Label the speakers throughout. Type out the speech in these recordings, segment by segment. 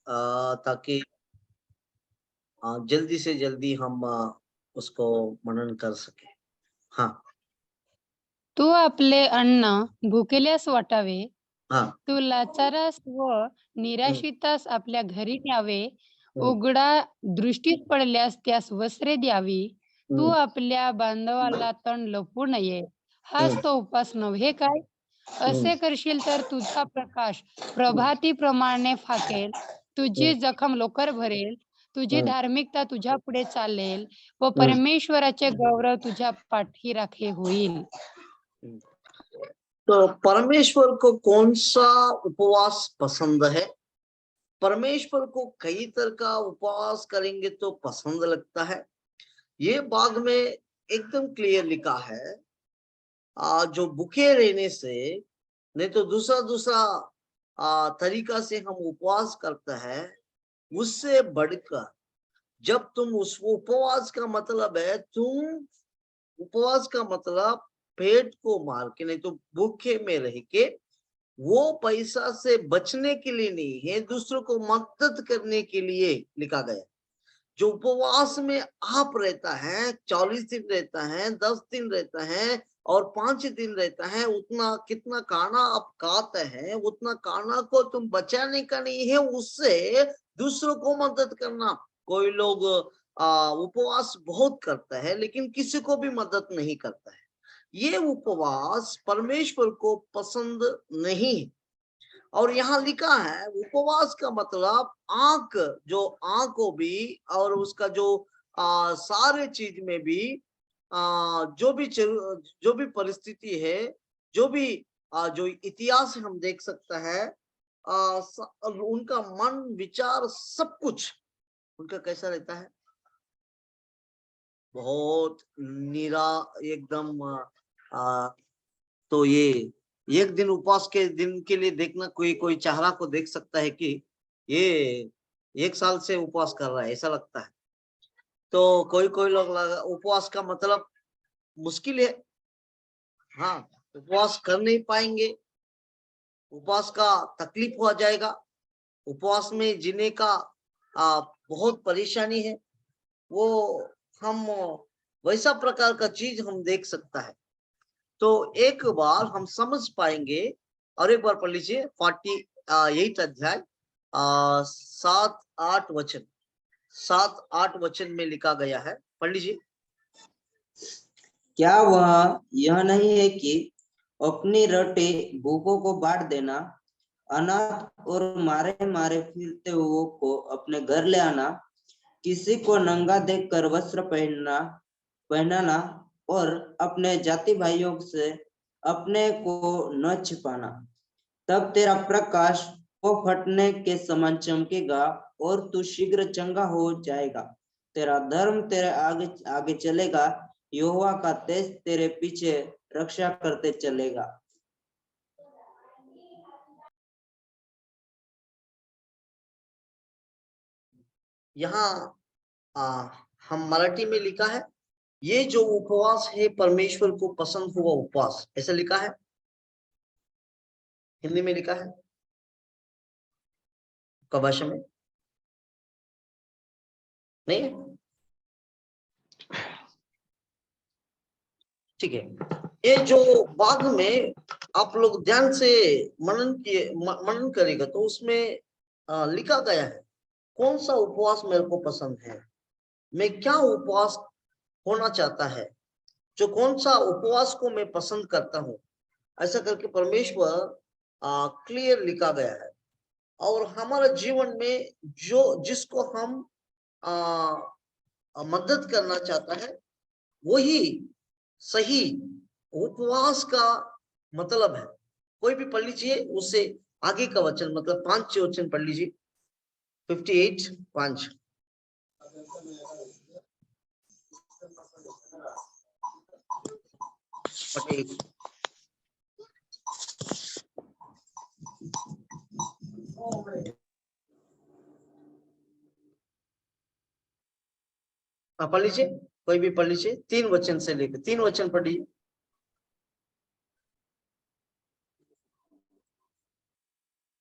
Speaker 1: ताकि जल्दी से जल्दी हम उसको मनन कर सके। हाँ
Speaker 2: तू आपले अन्न भुकेल्यास वाटावे,
Speaker 1: हाँ
Speaker 2: तू लाचारास व निराश्रितास आपल्या घरी न्यावे,
Speaker 1: हम्म,
Speaker 2: उघडा दृष्टीस पडल्यास त्यास वस्त्रे द्यावी, तू
Speaker 1: हम्म,
Speaker 2: आपल्या बांधवाला तण लपवू नये, हाच
Speaker 1: हम्म,
Speaker 2: तो उपास नव्हे काय?
Speaker 1: हम्म,
Speaker 2: असे करशील तर तुझा प्रकाश प्रभातीप्रमाणे फाकेल, तुझी
Speaker 1: हम्म,
Speaker 2: जखम लवकर भरेल, तुझी
Speaker 1: हम्म,
Speaker 2: धार्मिकता तुझ्या पुढे चालेल व
Speaker 1: हम्म,
Speaker 2: परमेश्वराचे गौरव तुझ्या पाठीराखे होईल.
Speaker 1: हम्म। तो परमेश्वर को कौन सा उपवास पसंद है? परमेश्वर को कई तरह का उपवास करेंगे तो पसंद लगता है। ये भाग में एकदम क्लियर लिखा है, जो भूखे रहने से नहीं तो दूसरा दूसरा तरीका से हम उपवास करते हैं, उससे बढ़कर जब तुम उस उपवास का मतलब है, तुम उपवास का मतलब पेट को मार के नहीं तो भूखे में रह के, वो पैसा से बचने के लिए नहीं है, दूसरों को मदद करने के लिए लिखा गया। जो उपवास में आप रहता है, 40 दिन रहता है, 10 दिन रहता है और 5 दिन रहता है, उतना कितना खाना आप खाते हैं, उतना खाना को तुम बचाने का नहीं है, उससे दूसरों को मदद करना। कोई लोग उपवास बहुत करता है लेकिन किसी को भी मदद नहीं करता है। ये उपवास परमेश्वर को पसंद नहीं है। और यहाँ लिखा है उपवास का मतलब आंख, जो आंख को भी और उसका जो सारे चीज में भी जो भी परिस्थिति है, जो भी जो इतिहास हम देख सकता है, उनका मन विचार सब कुछ उनका कैसा रहता है, बहुत निरा एकदम। तो ये एक दिन उपवास के दिन के लिए देखना, कोई कोई चेहरा को देख सकता है कि ये 1 साल से उपवास कर रहा है, ऐसा लगता है। तो कोई कोई लोग उपवास का मतलब मुश्किल है, हाँ उपवास कर नहीं पाएंगे, उपवास का तकलीफ हो जाएगा, उपवास में जीने का बहुत परेशानी है, वो हम वैसा प्रकार का चीज हम देख सकता है। तो एक बार हम समझ पाएंगे, और एक बार पढ़ लीजिए 48 अध्याय 7-8 वचन, 7-8 वचन में लिखा गया है, पढ़ लीजिए।
Speaker 3: क्या वह यह नहीं है कि अपनी रोटी भूखों को बांट देना, अनाथ और मारे मारे फिरते हुओं को अपने घर ले आना, किसी को नंगा देखकर वस्त्र पहनाना और अपने जाति भाइयों से अपने को न छिपाना, तब तेरा प्रकाश को फटने के समान चमकेगा और तू शीघ्र चंगा हो जाएगा। तेरा धर्म तेरे आगे आगे चलेगा, यहोवा का तेज तेरे पीछे रक्षा करते चलेगा।
Speaker 1: यहाँ हम मराठी में लिखा है, ये जो उपवास है परमेश्वर को पसंद हुआ उपवास, ऐसा लिखा है। हिंदी में लिखा है का भाषा में नहीं, ठीक है। ये जो भाग में आप लोग ध्यान से मनन करेगा तो उसमें लिखा गया है कौन सा उपवास मेरे को पसंद है, मैं क्या उपवास होना चाहता है, जो कौन सा उपवास को मैं पसंद करता हूँ, ऐसा करके परमेश्वर क्लियर लिखा गया है। और हमारे जीवन में जो जिसको हम मदद करना चाहता है, वही सही उपवास का मतलब है। कोई भी पढ़ लीजिए, उससे आगे का वचन मतलब 5 वचन पढ़ लीजिए, 58:5। पढ़ लीजिए, कोई भी पढ़ लीजिए, 3 वचन से लेकर 3 वचन पढ़ लीजिए।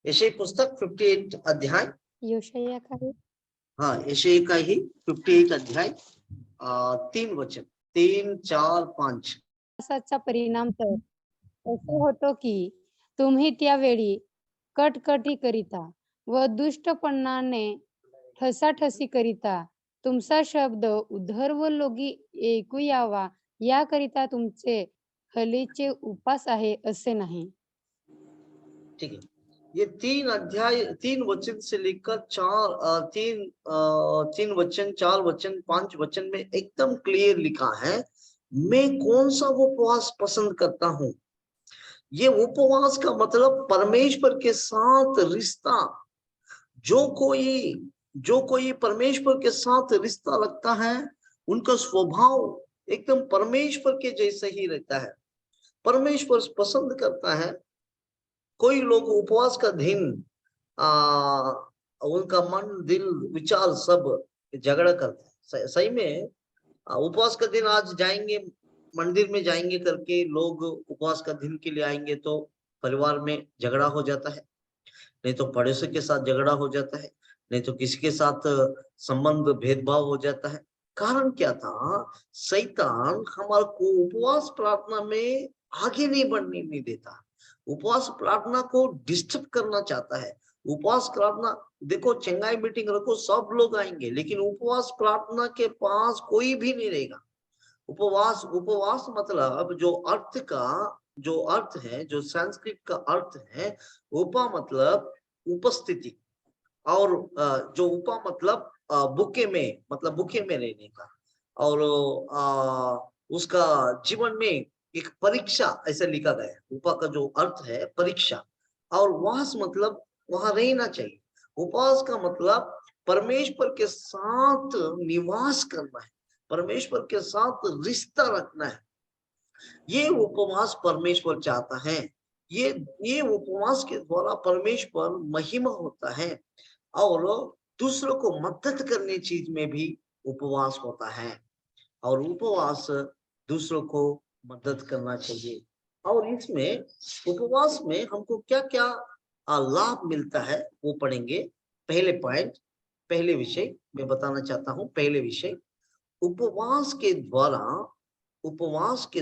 Speaker 1: यशायाह पुस्तक 58 अध्याय
Speaker 2: यशाया का है।
Speaker 1: हाँ, यशाया का ही 58 अध्याय 3 वचन, 3, 4, 5।
Speaker 2: असाचा परिणाम तर असं होतो की तुम्ही त्यावेळी कटकटी करिता व दुष्टपणाने ठसाठसी करिता तुमचा शब्द उधर व लोगी ऐकू यावा याकरिता तुमचे हलीचे उपास आहे असे नाही।
Speaker 1: ठीक है, ये 3 अध्याय 3 वचन से लेकर 3 वचन, 4 वचन, 5 वचन में एकदम क्लियर लिखा है, मैं कौन सा उपवास पसंद करता हूं। ये उपवास का मतलब परमेश्वर के साथ रिश्ता, जो कोई परमेश्वर के साथ रिश्ता रखता है, उनका स्वभाव एकदम परमेश्वर के जैसा ही रहता है। परमेश्वर पसंद करता है। कोई लोग उपवास का दिन उनका मन, दिल, विचार सब झगड़ा करते हैं। सही में उपवास का दिन आज जाएंगे, मंदिर में जाएंगे करके लोग उपवास का दिन के लिए आएंगे तो परिवार में झगड़ा हो जाता है, नहीं तो पड़ोसी के साथ झगड़ा हो जाता है, नहीं तो किसी के साथ संबंध भेदभाव हो जाता है। कारण क्या था? शैतान हमारे को उपवास प्रार्थना में आगे नहीं बढ़ने नहीं देता, उपवास प्रार्थना को डिस्टर्ब करना चाहता है। उपवास प्रार्थना, देखो चंगाई मीटिंग रखो, सब लोग आएंगे, लेकिन उपवास प्रार्थना के पास कोई भी नहीं रहेगा। उपवास मतलब जो अर्थ है, जो संस्कृत का अर्थ है, उपा मतलब उपस्थिति, और जो उपा मतलब भूखे में, मतलब भूखे में रहने का, और उसका जीवन में एक परीक्षा ऐसा लिखा गया है। उपा का जो अर्थ है परीक्षा, और वास मतलब वहां रहना चाहिए। उपवास का मतलब परमेश्वर के साथ निवास करना है, परमेश्वर के साथ रिश्ता रखना है। ये उपवास परमेश्वर चाहता है। ये उपवास के द्वारा परमेश्वर महिमा होता है, और दूसरों को मदद करने चीज में भी उपवास होता है, और उपवास दूसरों को मदद करना चाहिए। और इसमें उपवास में हमको क्या क्या लाभ मिलता है वो पढ़ेंगे। पहले पॉइंट, पहले विषय मैं बताना चाहता हूँ। पहले विषय, उपवास के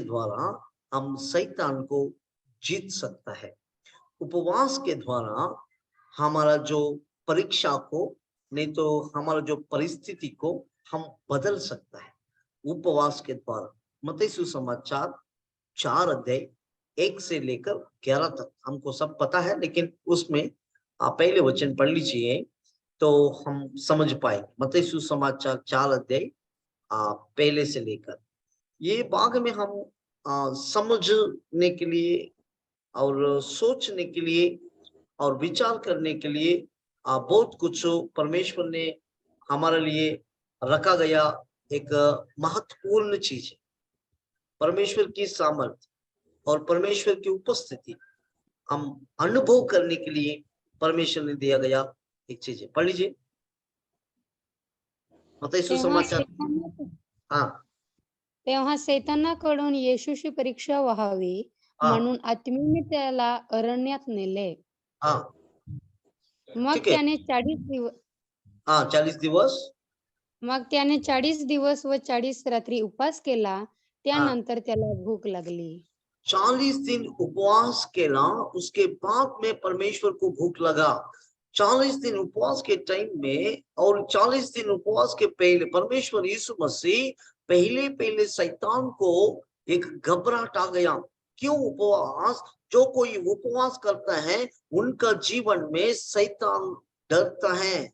Speaker 1: द्वारा हम शैतान को जीत सकता है। उपवास के द्वारा हमारा जो परीक्षा को, नहीं तो हमारा जो परिस्थिति को हम बदल सकता है उपवास के द्वारा। मत्ती सुसमाचार 4 अध्याय 1 से लेकर 11 तक हमको सब पता है, लेकिन उसमें आप पहले वचन पढ़ लीजिए तो हम समझ पाएंगे। मत्ती सुसमाचार 4 अध्याय पहले से लेकर, ये भाग में हम समझने के लिए और सोचने के लिए और विचार करने के लिए बहुत कुछ परमेश्वर ने हमारे लिए रखा गया। एक महत्वपूर्ण चीज है परमेश्वर की सामर्थ्य और परमेश्वर की उपस्थिति हम अनुभव करने के लिए परमेश्वर ने दिया गया एक चीज है। पढ़ लीजिए मत्ती सुसमाचार। हाँ
Speaker 2: तेव्हा सैतानाकडून येशूची परीक्षा व्हावी
Speaker 1: हाँ
Speaker 2: म्हणून आत्म्याने त्याला अरण्यात नेले।
Speaker 1: हाँ
Speaker 2: मग
Speaker 1: ठीक है।
Speaker 2: त्याने 40 दिवस
Speaker 1: हाँ 40 दिवस,
Speaker 2: मग त्याने 40 दिवस व 40 रात्री उपवास केला,
Speaker 1: हाँ
Speaker 2: त्यानंतर त्याला भूक लागली।
Speaker 1: 40 दिन उपवास केला, उसके बाद में परमेश्वर को भूख लगा। 40 दिन उपवास के टाइम में और 40 दिन उपवास के पहले परमेश्वर यीशु मसीह पहले पहले शैतान को एक घबराहट आ गया। क्यों उपवास? जो कोई उपवास करता है उनका जीवन में शैतान डरता है।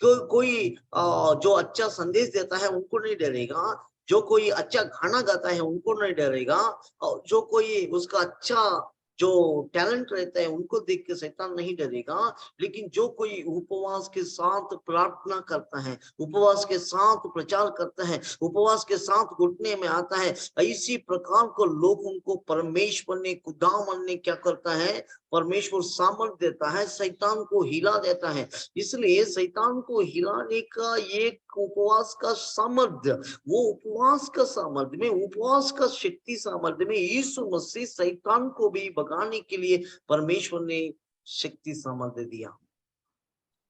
Speaker 1: कोई जो अच्छा संदेश देता है उनको नहीं डरेगा, जो कोई अच्छा गाना गाता है उनको नहीं डरेगा, और जो कोई उसका अच्छा जो टैलेंट रहता है उनको देख के शैतान नहीं डरेगा। लेकिन जो कोई उपवास के साथ प्रार्थना करता है, उपवास के साथ प्रचार करता है, उपवास के साथ घुटने में आता है, इसी प्रकार को लोग उनको परमेश्वर ने, खुदावन ने क्या करता है, परमेश्वर सामर्थ्य देता है, शैतान को हिला देता है। इसलिए शैतान को हिलाने का ये उपवास का सामर्थ्य, वो उपवास का सामर्थ्य में, उपवास का शक्ति सामर्थ्य में यीशु मसीह शैतान को भी भगाने के लिए परमेश्वर ने शक्ति सामर्थ्य दिया।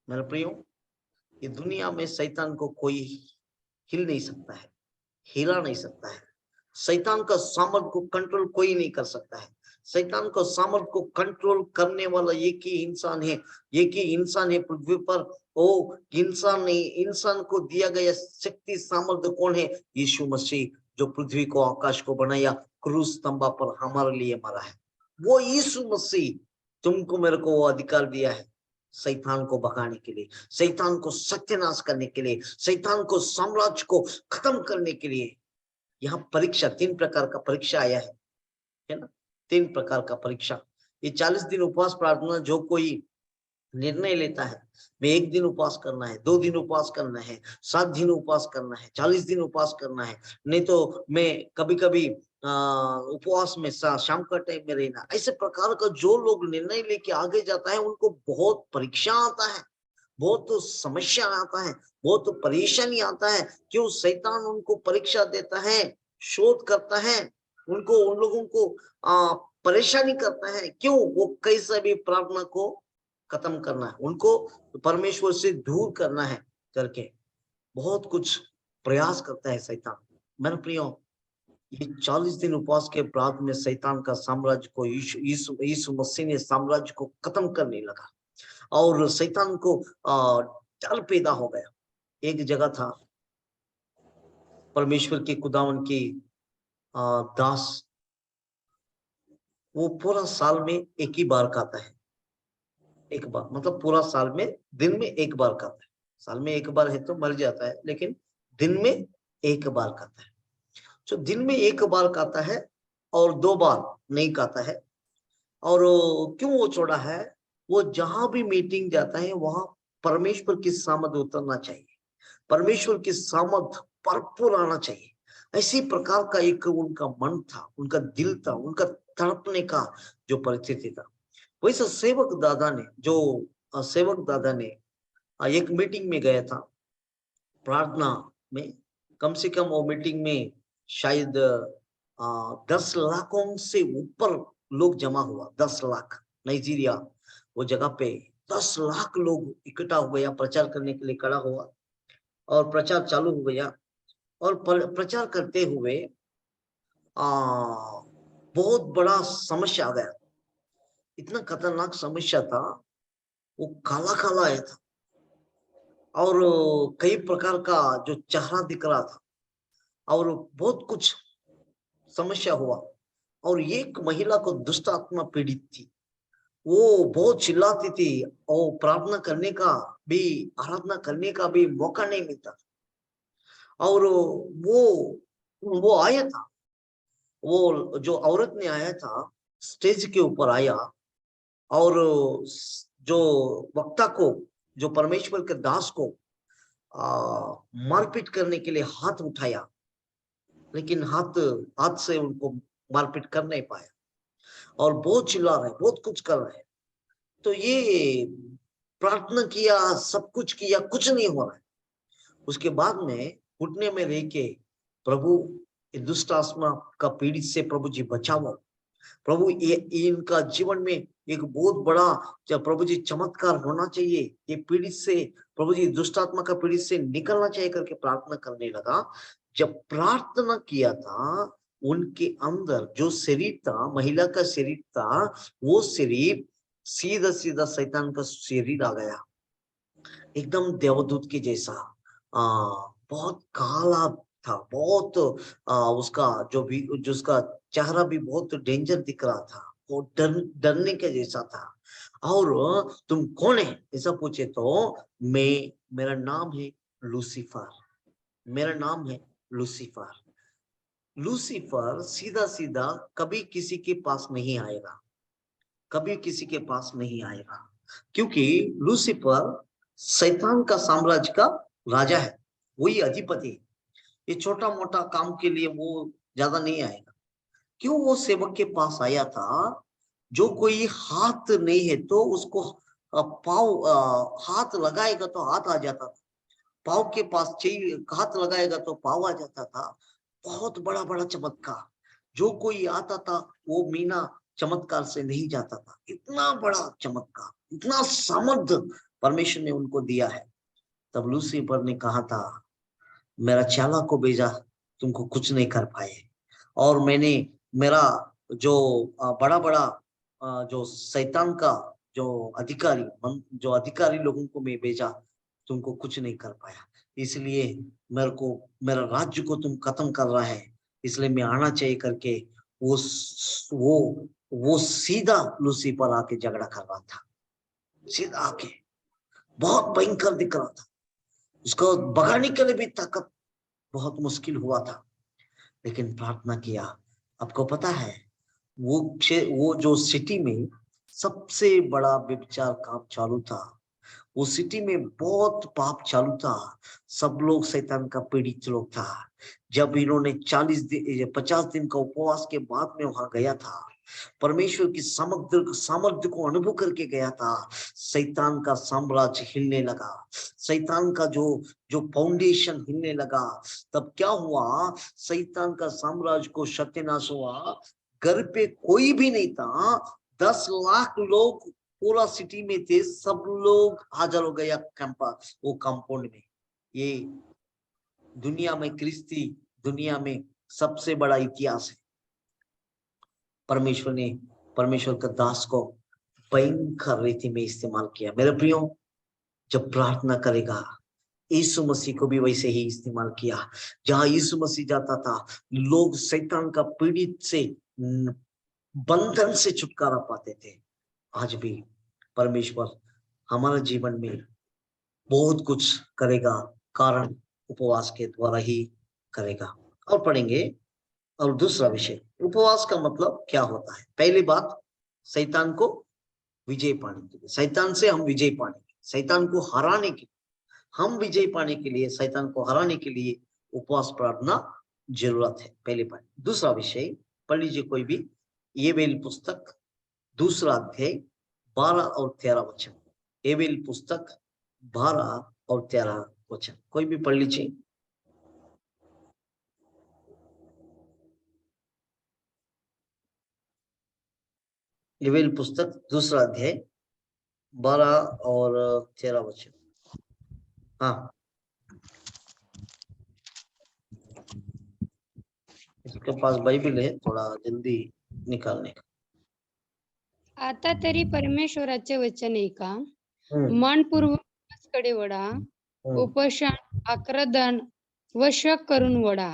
Speaker 1: मेरे प्रियो, ये दुनिया में शैतान को कोई हिल नहीं सकता है, हिला नहीं सकता है। शैतान का सामर्थ को कंट्रोल कोई नहीं कर सकता है। शैतान को सामर्थ को कंट्रोल करने वाला एक ही इंसान है, एक ही इंसान है पृथ्वी पर। ओ इंसान नहीं, इंसान को दिया गया शक्ति सामर्थ्य कौन है? यीशु मसीह, जो पृथ्वी को आकाश को बनाया, क्रूस स्तंभ पर हमारे लिए मरा है। वो यीशु मसीह तुमको मेरे को वो अधिकार दिया है शैतान को भगाने के लिए, शैतान को सत्यानाश करने के लिए, शैतान को साम्राज्य को खत्म करने के लिए। यहाँ परीक्षा, 3 प्रकार का परीक्षा आया है ना, 3 प्रकार का परीक्षा। ये 40 दिन उपवास प्रार्थना जो कोई निर्णय लेता है, मैं 1 दिन उपवास करना है, 2 दिन उपवास करना है, 7 दिन उपवास करना है, 40 दिन उपवास करना है, नहीं तो मैं कभी कभी उपवास में शाम का टाइम में रहना, ऐसे प्रकार का जो लोग निर्णय लेके आगे जाता है उनको बहुत परीक्षा आता है, बहुत तो समस्या आता है, बहुत तो परेशानी आता है। क्यों? शैतान उनको परीक्षा देता है, शोध करता है, उनको, उन लोगों को परेशानी करता है। क्यों? वो कैसे भी प्रार्थना को खत्म करना है, उनको परमेश्वर से दूर करना है करके बहुत कुछ प्रयास करता है शैतान। मेरे प्रियो, ये 40 दिन उपवास के बाद में शैतान का साम्राज्य को यीशु मसीह ने साम्राज्य को खत्म करने लगा और शैतान को डर पैदा हो गया। एक जगह था, परमेश्वर के खुदावन के दास, वो पूरा साल में एक ही बार खाता है, एक बार मतलब पूरा साल में दिन में एक बार खाता है। साल में एक बार है तो मर जाता है, लेकिन दिन में एक बार खाता है। जो दिन में एक बार खाता है और 2 बार नहीं खाता है। और क्यों वो छोड़ा है? वो जहां भी मीटिंग जाता है वहां परमेश्वर की सामर्थ उतरना चाहिए, परमेश्वर की सामर्थ भरपूर आना चाहिए। ऐसी प्रकार का एक उनका मन था, उनका दिल था, उनका तड़पने का जो परिस्थिति था। वैसे सेवक दादा ने एक मीटिंग में गया था प्रार्थना में। कम से कम वो मीटिंग में शायद 10 लाखों से ऊपर लोग जमा हुआ। 10 लाख, नाइजीरिया वो जगह पे 10 लाख लोग इकट्ठा हो गया, प्रचार करने के लिए खड़ा हुआ और प्रचार चालू हो गया। और प्रचार करते हुए बहुत बड़ा समस्या आ गया, इतना खतरनाक समस्या था, वो काला काला आया था और कई प्रकार का जो चेहरा दिख रहा था और बहुत कुछ समस्या हुआ। और एक महिला को दुष्ट आत्मा पीड़ित थी, वो बहुत चिल्लाती थी और प्रार्थना करने का भी, आराधना करने का भी मौका नहीं मिलता। और वो आया था, वो जो औरत ने आया था स्टेज के ऊपर आया और जो वक्ता को, जो परमेश्वर के दास को मारपीट करने के लिए हाथ उठाया, लेकिन हाथ से उनको मारपीट कर नहीं पाया और बहुत चिल्ला रहे, बहुत कुछ कर रहे। तो ये प्रार्थना किया, सब कुछ किया, कुछ नहीं हो रहा है। उसके बाद में घुटने में रह के, प्रभु दुष्ट आत्मा का पीड़ित से प्रभु जी बचाओ, प्रभु ये इनका जीवन में एक बहुत बड़ा प्रभु जी चमत्कार होना चाहिए, ये पीड़ित से प्रभु जी दुष्ट आत्मा का पीड़ित से निकलना चाहिए करके प्रार्थना करने लगा। जब प्रार्थना किया था, उनके अंदर जो शरीर था, महिला का शरीर था, वो शरीर सीधा सीधा शैतान का शरीर आ गया, एकदम देवदूत के जैसा। बहुत काला था, बहुत उसका जो उसका चेहरा भी बहुत डेंजर दिख रहा था, वो डरने के जैसा था। और तुम कौन है ऐसा पूछे तो मेरा नाम है लूसीफर, मेरा नाम है लूसीफर। लूसीफर सीधा सीधा कभी किसी के पास नहीं आएगा, कभी किसी के पास नहीं आएगा, क्योंकि लूसीफर शैतान का साम्राज्य का राजा है, वही अधिपति है। ये छोटा मोटा काम के लिए वो ज्यादा नहीं आएगा। क्यों? वो सेवक के पास आया था, जो कोई हाथ नहीं है तो उसको पाँव हाथ लगाएगा तो हाथ आ जाता था, पाँव के पास चाहिए हाथ लगाएगा तो पाँव आ जाता था। बहुत बड़ा बड़ा चमत्कार, जो कोई आता था वो मीना चमत्कार से नहीं जाता था। इतना बड़ा चमत्कार, इतना सामर्थ्य परमेश्वर ने उनको दिया है। तब लूसीफर ने कहा था, मेरा चाला को भेजा, तुमको कुछ नहीं कर पाए, और मैंने मेरा जो बड़ा बड़ा जो शैतान का जो अधिकारी लोगों को मैं भेजा, तुमको कुछ नहीं कर पाया, इसलिए मेरा राज्य को तुम खत्म कर रहा है, इसलिए मैं आना चाहिए करके वो सीधा लूसीफर आके झगड़ा कर रहा था, सीधा आके, बहुत भयंकर दिख रहा था, उसको भगाने के लिए भी ताकत बहुत मुश्किल हुआ था, लेकिन प्रार्थना किया। आपको पता है वो जो सिटी में सबसे बड़ा व्यभिचार काम चालू था, वो सिटी में बहुत पाप चालू था, सब लोग शैतान का पीड़ित लोग था। जब इन्होंने 50 दिन का उपवास के बाद में वहां गया था, परमेश्वर की सामर्थ्य को अनुभव करके गया था, शैतान का साम्राज्य हिलने लगा, शैतान का जो फाउंडेशन हिलने लगा। तब क्या हुआ, शैतान का साम्राज्य को सत्यानाश हुआ, घर पे कोई भी नहीं था, 10 लाख लोग पूरा सिटी में थे, सब लोग हाजिर हो गया वो कंपाउंड में। ये दुनिया में दुनिया में सबसे बड़ा इतिहास है। परमेश्वर का दास को भयंकर रीति में इस्तेमाल किया। मेरे प्रियो, जब प्रार्थना करेगा, यीशु मसीह को भी वैसे ही इस्तेमाल किया। जहां यीशु मसीह जाता था, लोग शैतान का पीड़ित से बंधन से छुटकारा पाते थे। आज भी परमेश्वर हमारे जीवन में बहुत कुछ करेगा, कारण उपवास के द्वारा ही करेगा। और पढ़ेंगे। और दूसरा विषय, उपवास का मतलब क्या होता है। पहली बात, शैतान को विजय पाने के लिए, शैतान से हम विजय पाने, शैतान को हराने के, हम विजय पाने के लिए, शैतान को हराने के लिए उपवास प्रार्थना जरूरत है, पहली बात। दूसरा विषय पढ़ लीजिए कोई भी, एबेल पुस्तक 2 अध्याय 12 और 13 वचन। एबेल पुस्तक 12 और 13 वचन, कोई भी पढ़ लीजिए। एबेल पुस्तक 2 अध्याय 12 और 13 वचन। हाँ, इसके पास बाइबल है, थोड़ा जल्दी निकालने का।
Speaker 2: आता तरी परमेश्वराचे वचन ऐका, मनपूर्वक कडे वळा, उपोषण, आक्रदन व शक करून वळा.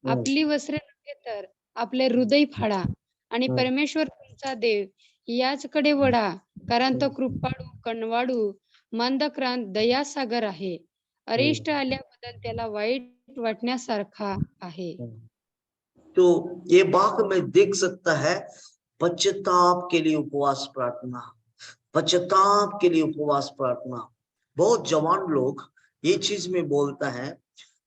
Speaker 2: आपली वस्त्रे नव्हे तर आपले हृदय फाडा आणि परमेश्वर तुमचा देव याचकडे वळा, कारण तो कृपाळू, कणवाळू, मंदक्रांत, दयासागर आहे. अरिष्ट आल्याबद्दल त्याला वाईट वाटण्यासारखा आहे.
Speaker 1: तो ये बात में देख सकता है, पश्चाताप के लिए उपवास प्रार्थना, पश्चाताप के लिए उपवास प्रार्थना। बहुत जवान लोग ये चीज में बोलता है,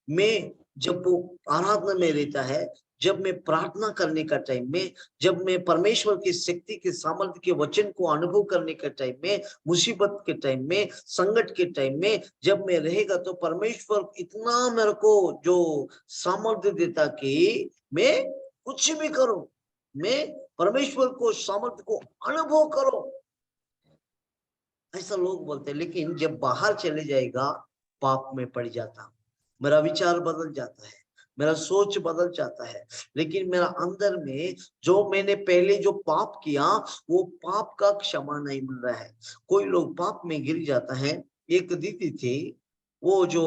Speaker 1: मैं जब वो आराधना में रहता है, जब मैं प्रार्थना करने का टाइम में, जब मैं परमेश्वर की शक्ति के सामर्थ्य के वचन को अनुभव करने का टाइम में, मुसीबत के टाइम में, संकट के टाइम में जब मैं रहेगा, तो परमेश्वर इतना मेरे को जो सामर्थ्य देता कि मैं कुछ भी करूं, मैं परमेश्वर को सामर्थ्य को अनुभव करूं, ऐसा लोग बोलते हैं। लेकिन जब बाहर चले जाएगा, पाप में पड़ जाता, मेरा विचार बदल जाता है, मेरा सोच बदल जाता है, लेकिन मेरा अंदर में जो मैंने पहले जो पाप किया, वो पाप का क्षमा नहीं मिल रहा है। कोई लोग पाप में गिर जाता है। एक दीदी थी, वो जो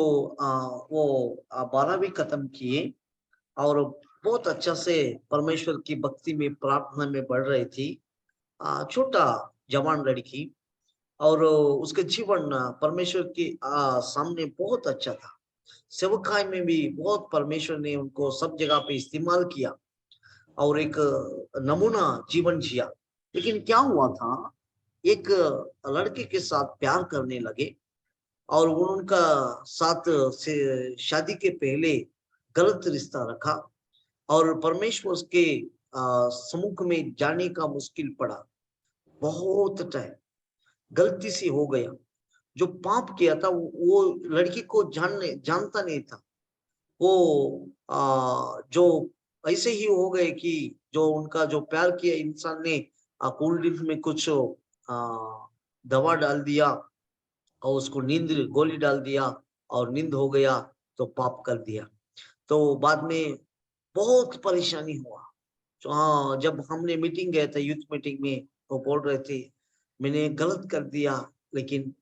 Speaker 1: 12वीं खत्म किए और बहुत अच्छा से परमेश्वर की भक्ति में, प्रार्थना में बढ़ रही थी, छोटा जवान लड़की, और उसके जीवन परमेश्वर के सामने बहुत अच्छा था। सेवकाई में भी बहुत परमेश्वर ने उनको सब जगह पे इस्तेमाल किया और एक नमूना जीवन जिया। लेकिन क्या हुआ था, एक लड़के के साथ प्यार करने लगे और उनका साथ से शादी के पहले गलत रिश्ता रखा और परमेश्वर के सम्मुख में जाने का मुश्किल पड़ा। बहुत टाइम गलती से हो गया। जो पाप किया था वो लड़की को जानता नहीं था। वो जो ऐसे ही हो गए कि जो उनका जो प्यार किया इंसान ने कोल्ड ड्रिंक में कुछ दवा डाल दिया और उसको नींद गोली डाल दिया और नींद हो गया तो पाप कर दिया। तो बाद में बहुत परेशानी हुआ। तो हाँ, जब हमने मीटिंग गए थे, यूथ मीटिंग में, वो बोल रहे थे मैंने गलत कर दिया, लेकिन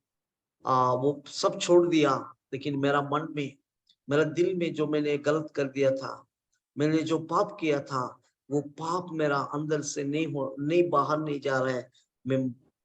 Speaker 1: वो सब छोड़ दिया, लेकिन मेरा मन में, मेरा दिल में जो मैंने गलत कर दिया था, मैंने जो पाप किया था, वो पाप मेरा अंदर से नहीं बाहर नहीं जा रहा है। मैं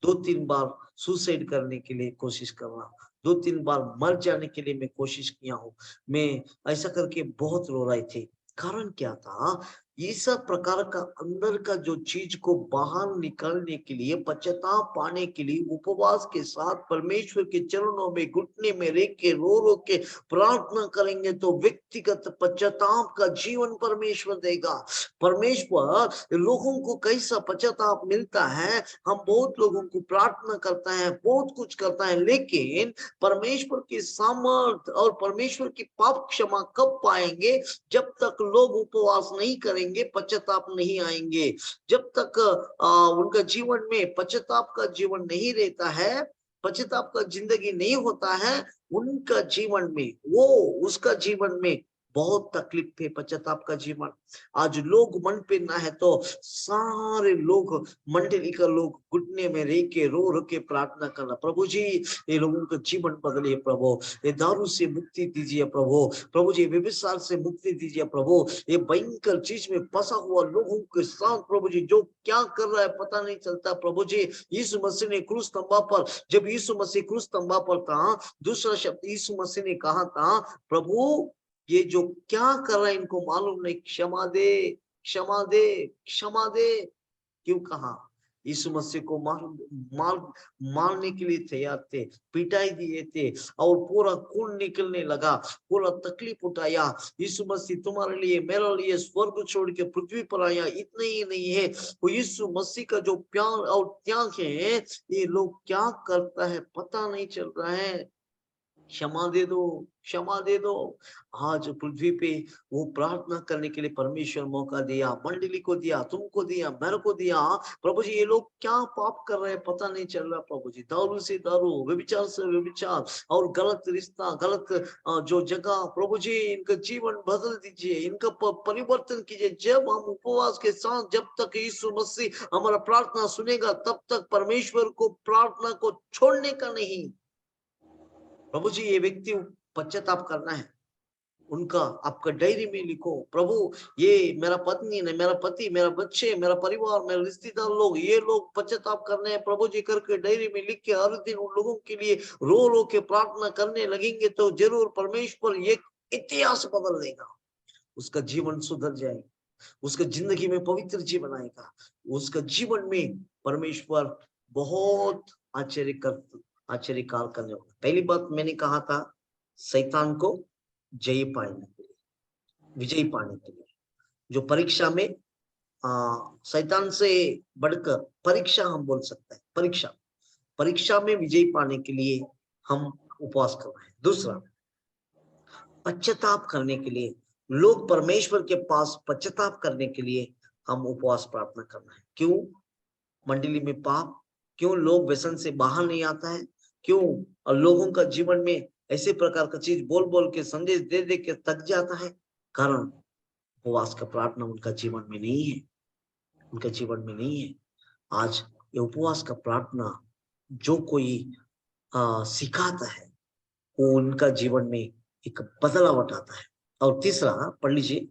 Speaker 1: 2-3 बार सुसाइड करने के लिए कोशिश कर रहा हूँ, 2-3 बार मर जाने के लिए मैं कोशिश किया हूँ। मैं ऐसा करके बहुत रो रहे थे। कारण क्या था? ये सब प्रकार का अंदर का जो चीज को बाहर निकालने के लिए, पश्चाताप पाने के लिए उपवास के साथ परमेश्वर के चरणों में घुटने में रह के रो के प्रार्थना करेंगे तो व्यक्तिगत पश्चाताप का जीवन परमेश्वर देगा। परमेश्वर लोगों को कैसा पश्चाताप मिलता है, हम बहुत लोगों को प्रार्थना करता है, बहुत कुछ करता है, लेकिन परमेश्वर की सामर्थ और परमेश्वर की पाप क्षमा कब पाएंगे? जब तक लोग उपवास नहीं करेंगे, पश्चाताप नहीं आएंगे। जब तक उनका जीवन में पश्चाताप का जीवन नहीं रहता है, पश्चाताप का जिंदगी नहीं होता है, उनका जीवन में, वो उसका जीवन में बहुत तकलीफ है। पश्चाताप का जीवन आज लोग मन पे ना है तो सारे लोग, मंडली का लोग घुटने में रह के रो के प्रार्थना करना, प्रभु जी ये लोगों का जीवन बदलिए प्रभु, ये दारू से मुक्ति दीजिए प्रभु, प्रभु जी व्यभिचार से मुक्ति दीजिए प्रभु, ये भयंकर चीज में फंसा हुआ लोगों के साथ प्रभु जी जो क्या कर रहा है पता नहीं चलता प्रभु जी। यीशु मसीह ने क्रूस स्तंभ पर, जब यीशु मसीह क्रूस स्तंभ पर था, दूसरा शब्द यीशु मसीह ने कहा था, प्रभु ये जो क्या कर रहा है इनको मालूम नहीं, क्षमा दे, क्षमा दे, क्षमा दे। क्यों कहा? यीशु मसीह को मारने के लिए तैयार थे, पिटाई दिए थे और पूरा खून निकलने लगा, पूरा तकलीफ उठाया। यीशु मसीह तुम्हारे लिए, मेरे लिए स्वर्ग छोड़ के पृथ्वी पर आया। इतना ही नहीं है, वो यीशु मसीह का जो प्यार और त्याग है, ये लोग क्या करता है पता नहीं चल रहा है। क्षमा दे दो, क्षमा दे दो। आज पृथ्वी पे वो प्रार्थना करने के लिए परमेश्वर मौका दिया, मंडली को दिया, तुमको दिया, मेरे को दिया। प्रभु जी ये लोग क्या पाप कर रहे हैं पता नहीं चल रहा प्रभु जी। दारू से दारू, व्यभिचार से व्यभिचार और गलत रिश्ता, गलत जो जगह, प्रभु जी इनका जीवन बदल दीजिए, इनका परिवर्तन कीजिए। जब हम उपवास के साथ, जब तक यीशु मसीह हमारा प्रार्थना सुनेगा, तब तक परमेश्वर को प्रार्थना को छोड़ने का नहीं। प्रभु जी ये व्यक्ति पश्चाताप करना है, उनका आपका डायरी में लिखो, प्रभु ये मेरा पत्नी ने, मेरा पति, मेरा बच्चे, मेरा परिवार, मेरे रिश्तेदार लोग, ये लोग पश्चाताप करने हैं प्रभु जी, करके डायरी में लिख के हर दिन उन लोगों के लिए रो के प्रार्थना करने लगेंगे तो जरूर परमेश्वर ये इतिहास बदल देगा। उसका जीवन सुधर जाएगा, उसका जिंदगी में पवित्र जीवन आएगा, उसका जीवन में परमेश्वर बहुत आश्चर्यकार करने वाला। पहली बात मैंने कहा था, शैतान को जय पाने के लिए, विजय पाने के लिए, जो परीक्षा में शैतान से बढ़कर परीक्षा हम बोल सकते हैं, परीक्षा में विजय पाने के लिए हम उपवास कर रहे हैं। दूसरा, पश्चाताप करने के लिए, लोग परमेश्वर के पास पश्चाताप करने के लिए हम उपवास प्रार्थना करना है। क्यों? मंडली में पाप, क्यों लोग व्यसन से बाहर नहीं आता है, क्यों लोगों का जीवन में ऐसे प्रकार का चीज बोल बोल के, संदेश दे दे के थक जाता है? कारण उपवास का प्रार्थना उनका जीवन में नहीं है, उनका जीवन में नहीं है। आज ये उपवास का प्रार्थना जो कोई सिखाता है, वो उनका जीवन में एक बदलाव आता है। और तीसरा पढ़ लीजिए,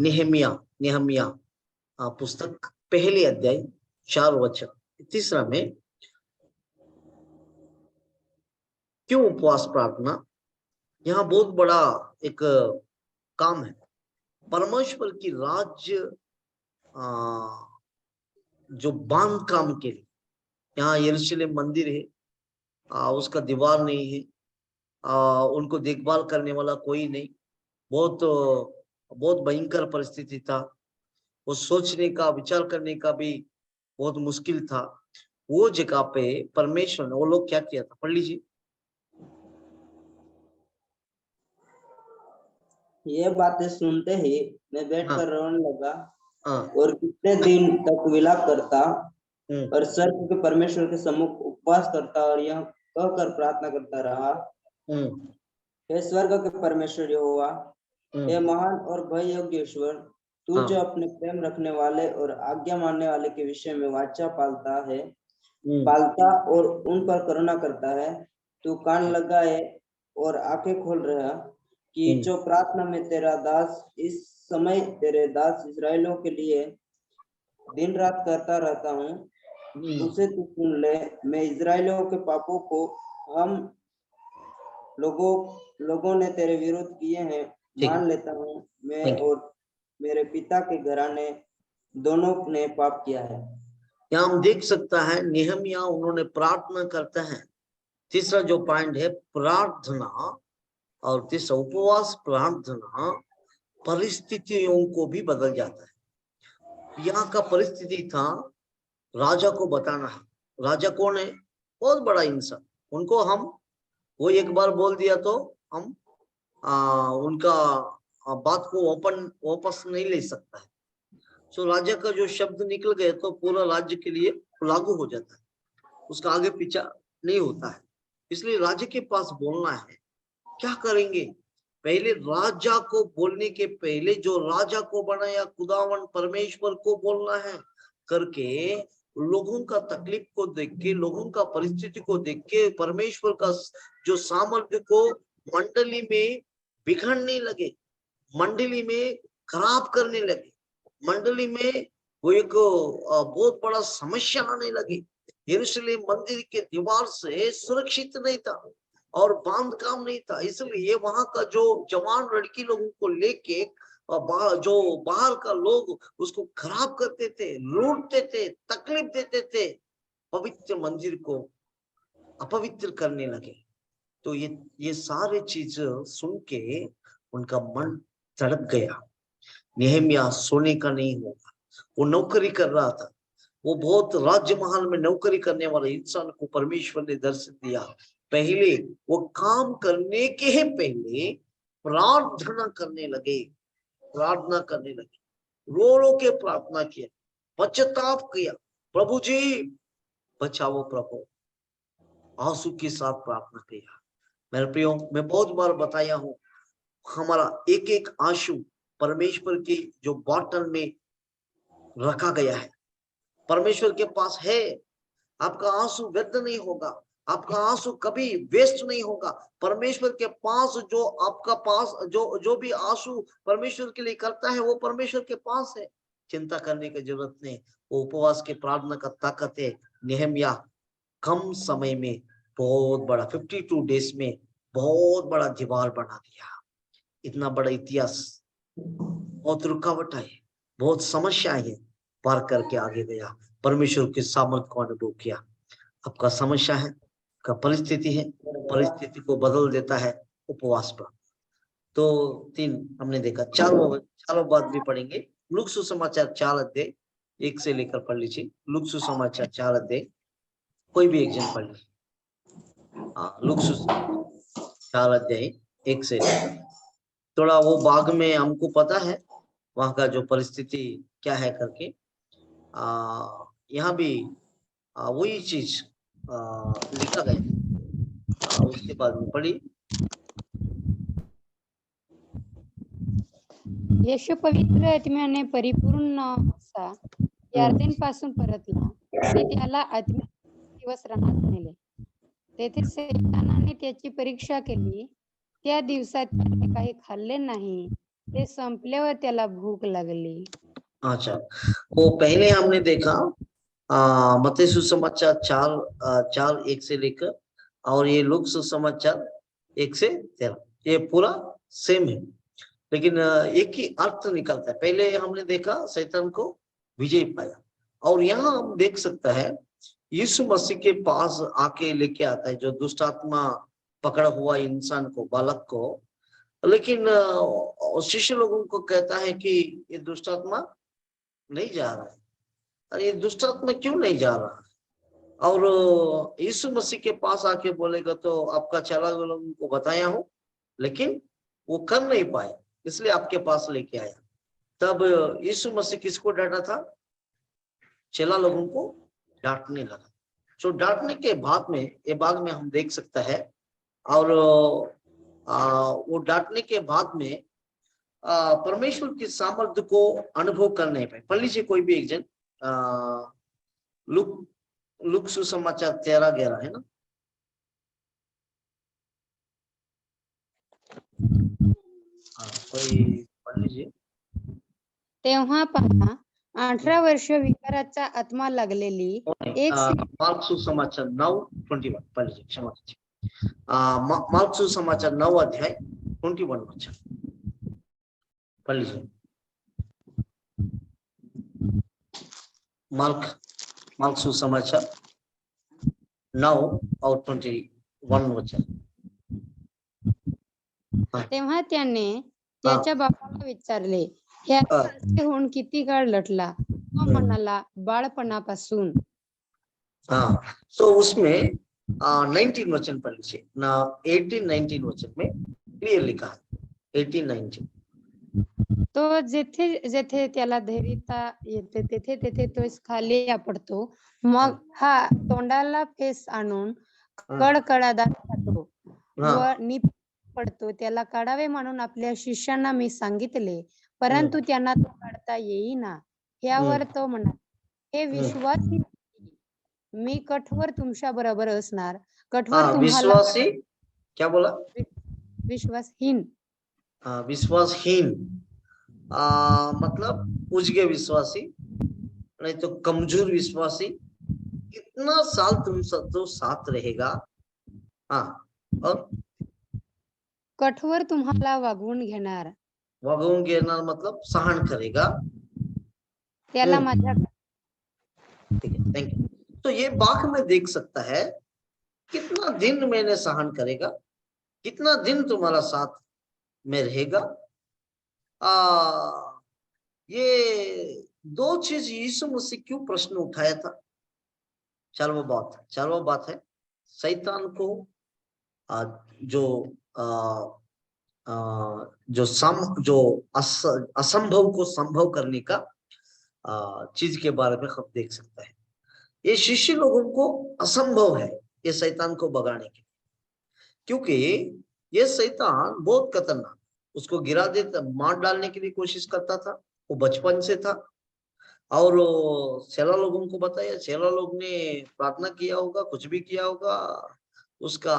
Speaker 1: नेहमिया पुस्तक पहले अध्याय 4 वचन। तीसरा में क्यों उपवास प्रार्थना? यहाँ बहुत बड़ा एक काम है, परमेश्वर की राज्य जो बांध काम के लिए। यहाँ यरूशलेम मंदिर है, उसका दीवार नहीं है, उनको देखभाल करने वाला कोई नहीं, बहुत भयंकर परिस्थिति था, वो सोचने का, विचार करने का भी बहुत मुश्किल था। वो जगह पे परमेश्वर ने, वो लोग क्या किया था, पढ़ लीजिए।
Speaker 3: ये बातें सुनते ही मैं बैठकर रोने लगा
Speaker 1: हाँ।
Speaker 3: और कितने दिन तक विलाप करता और स्वर्ग के परमेश्वर के सम्मुख उपवास करता और यह कहकर प्रार्थना करता रहा, हे स्वर्ग के परमेश्वर यहोवा, हे महान और भय योग्य ईश्वर, तू जो अपने प्रेम रखने वाले और आज्ञा मानने वाले के विषय में वाचा पालता और उन पर करुणा करता है, तू कान लगाए और आंखें खोल रहा कि जो प्रार्थना में तेरा दास इस समय तेरे दास इस्राएलियों के लिए दिन रात करता रहता हूँ, उसे तू सुन ले। मैं इस्राएलियों के पापों को हम लोगों ने तेरे विरुद्ध किए हैं मान लेता हूँ। मैं और मेरे पिता के घराने दोनों ने पाप किया है।
Speaker 1: यहाँ हम देख सकता है नेहमिया उन्होंने प्रार्थना करते हैं। तीसरा जो पॉइंट है प्रार्थना, और तीसरा उपवास प्रार्थना परिस्थितियों को भी बदल जाता है। यहाँ का परिस्थिति था राजा को बताना है। राजा कौन है? बहुत बड़ा इंसान। उनको हम वो एक बार बोल दिया तो हम उनका बात को वापस नहीं ले सकता है। सो राजा का जो शब्द निकल गए तो पूरा राज्य के लिए लागू हो जाता है, उसका आगे पीछा नहीं होता है। इसलिए राजा के पास बोलना है। क्या करेंगे? पहले राजा को बोलने के पहले जो राजा को बनाया खुदावन परमेश्वर को बोलना है करके, लोगों का तकलीफ को देख के, लोगों का परिस्थिति को देख के परमेश्वर का जो सामर्थ्य को मंडली में बिखरने लगे, मंडली में खराब करने लगे, मंडली में वो एक बहुत बड़ा समस्या आने लगी। यरूशलेम मंदिर के दीवार से सुरक्षित नहीं था और बांध काम नहीं था, इसलिए वहां का जो जवान लड़की लोगों को लेके जो बाहर का लोग उसको खराब करते थे, लूटते थे, तकलीफ देते थे, पवित्र मंदिर को अपवित्र करने लगे। तो ये सारे चीज सुन के उनका मन तड़प गया। नेहमिया सोने का नहीं होगा, वो नौकरी कर रहा था, वो बहुत राज्य महल में नौकरी करने वाले इंसान को परमेश्वर ने दर्शन दिया। पहले वो काम करने के पहले प्रार्थना करने लगे, रो रो के प्रार्थना किया, पश्चाताप किया, प्रभु जी बचाओ प्रभु, आंसू के साथ प्रार्थना किया। मेरे प्रियो, मैं बहुत बार बताया हूं, हमारा एक एक आंसू परमेश्वर के जो बॉटल में रखा गया है, परमेश्वर के पास है। आपका आंसू व्यर्थ नहीं होगा, आपका आंसू कभी वेस्ट नहीं होगा। परमेश्वर के पास जो आपका पास जो भी आंसू परमेश्वर के लिए करता है वो परमेश्वर के पास है, चिंता करने की जरूरत नहीं। वो उपवास के प्रार्थना का ताकत है। नेहमिया कम समय में बहुत बड़ा 52 डेज में बहुत बड़ा दीवार बना दिया। इतना बड़ा इतिहास, बहुत रुकावट है, बहुत समस्या है, पार करके आगे गया, परमेश्वर के सामर्थ को अनुभव किया। आपका समस्या है, आपका परिस्थिति है, परिस्थिति को बदल देता है उपवास पर। तो 3 हमने देखा, चारों बात भी पढ़ेंगे। लूक सुसमाचार 4 अध्याय 1 से लेकर पढ़ लीजिए। लूक सुसमाचार 4 अध्याय, कोई भी एक जन पढ़ लीजिए। लूक सुसमाचार 4 अध्याय 1 से लेकर, थोड़ा वो भाग में हमको पता है वहां का जो परिस्थिति क्या है करके। यहाँ भी वही चीज लिखा गया। उसके बाद में पढ़ी।
Speaker 2: येशू पवित्र आत्म्याने परिपूर्ण असा यार्देन पासून परतला आणि त्याला आत्म्याने दिवस रानात नेले. तेथे सैतानाने त्याची परीक्षा केली. त्या दिवसात त्याने काही खाल्ले नाही. ते संपल्यावर त्याला भूक लागली.
Speaker 1: अच्छा, वो पहले हमने देखा मत्ती सुसमाचार 4 1 से लेकर, और ये लूक सुसमाचार 1 से 13, ये पूरा सेम है, लेकिन एक ही अर्थ निकलता है। पहले हमने देखा शैतान को विजय पाया, और यहाँ हम देख सकता है यीशु मसीह के पास आके लेके आता है जो दुष्ट आत्मा पकड़ा हुआ इंसान को, बालक को, लेकिन शिष्य लोगों को कहता है कि ये दुष्ट आत्मा नहीं जा रहा है। अरे ये दुष्ट आत्मा क्यों नहीं जा रहा है? और यीशु मसीह के पास आके बोलेगा तो आपका चेला लोगों को बताया हूं, लेकिन वो कर नहीं पाया, इसलिए आपके पास लेके आया। तब यीशु मसीह किसको डांटा था? चेला लोगों को डांटने लगा। तो डांटने के बाद में ये भाग में हम देख सकता है, और वो डांटने के बाद में परमेश्वर की सामर्थ्य को अनुभव कर नहीं पाए। पढ़ लीजिए कोई भी एक जन, लुक सुसमाचार 13:11 है ना। कोई पढ़ लीजिए।
Speaker 2: तेव्हा पहा 18 वर्ष विकाराचा आत्मा लागलेली एक
Speaker 1: मार्क सुसमाचार 9:21 पढ़ लीजिए, क्षमा कीजिए। मार्क सुसमाचार 9 अध्याय 21 वचन पढ़ लीजिए। मार्क सुसमाचार 9 और 21 वचन।
Speaker 2: तेव्हा त्याने त्याच्या बापाला विचारले, ह्याचा असे होऊन किती काळ लटला? तो म्हणाला, बाळपणापासून।
Speaker 1: तो उसमें 19 वचन पढ़ लीजिए ना, 18-19 वचन में क्लियर लिखा है 18-19।
Speaker 2: तो जेथे जेथे त्याला धैर्यता येते तेथे तेथे तो खाली आपडतो, मग हा तोंडाला फेस आणून कडकडादात खातो व नीट पडतो। त्याला काढावे म्हणून आपल्या शिष्यांना मी सांगितले, परंतु त्यांना तो काढता येईना। ह्यावर तो म्हणाला, हे विश्वासी, मी कठोर तुमच्या बरोबर असणार। कठोर तुम्हाला
Speaker 1: विश्वासी क्या बोला?
Speaker 2: विश्वासहीन।
Speaker 1: विश्वासहीन मतलब उजगे विश्वासी, नहीं तो कमजोर विश्वासी। कितना साल तुम सब तो साथ रहेगा? और
Speaker 2: कठोर तुम्हाला वागवून घेणार।
Speaker 1: वागवून घेणार मतलब सहन करेगा।
Speaker 2: त्याला माझ्या,
Speaker 1: ठीक है, थैंक यू। तो ये बात में देख सकता है कितना दिन मैंने सहन करेगा, कितना दिन तुम्हारा साथ में रहेगा। ये दो चीज यीशु मसीह क्यों प्रश्न उठाया था? चारवा बात है शैतान को जो असंभव को संभव करने का चीज के बारे में हम देख सकता है। ये शिष्य लोगों को असंभव है ये शैतान को भगाने के, क्योंकि ये शैतान बहुत खतरनाक, उसको गिरा देता, मार डालने की भी कोशिश करता था। वो बचपन से था। और चेला लोगों को बताया, चेला लोग ने प्रार्थना किया होगा, कुछ भी किया होगा, उसका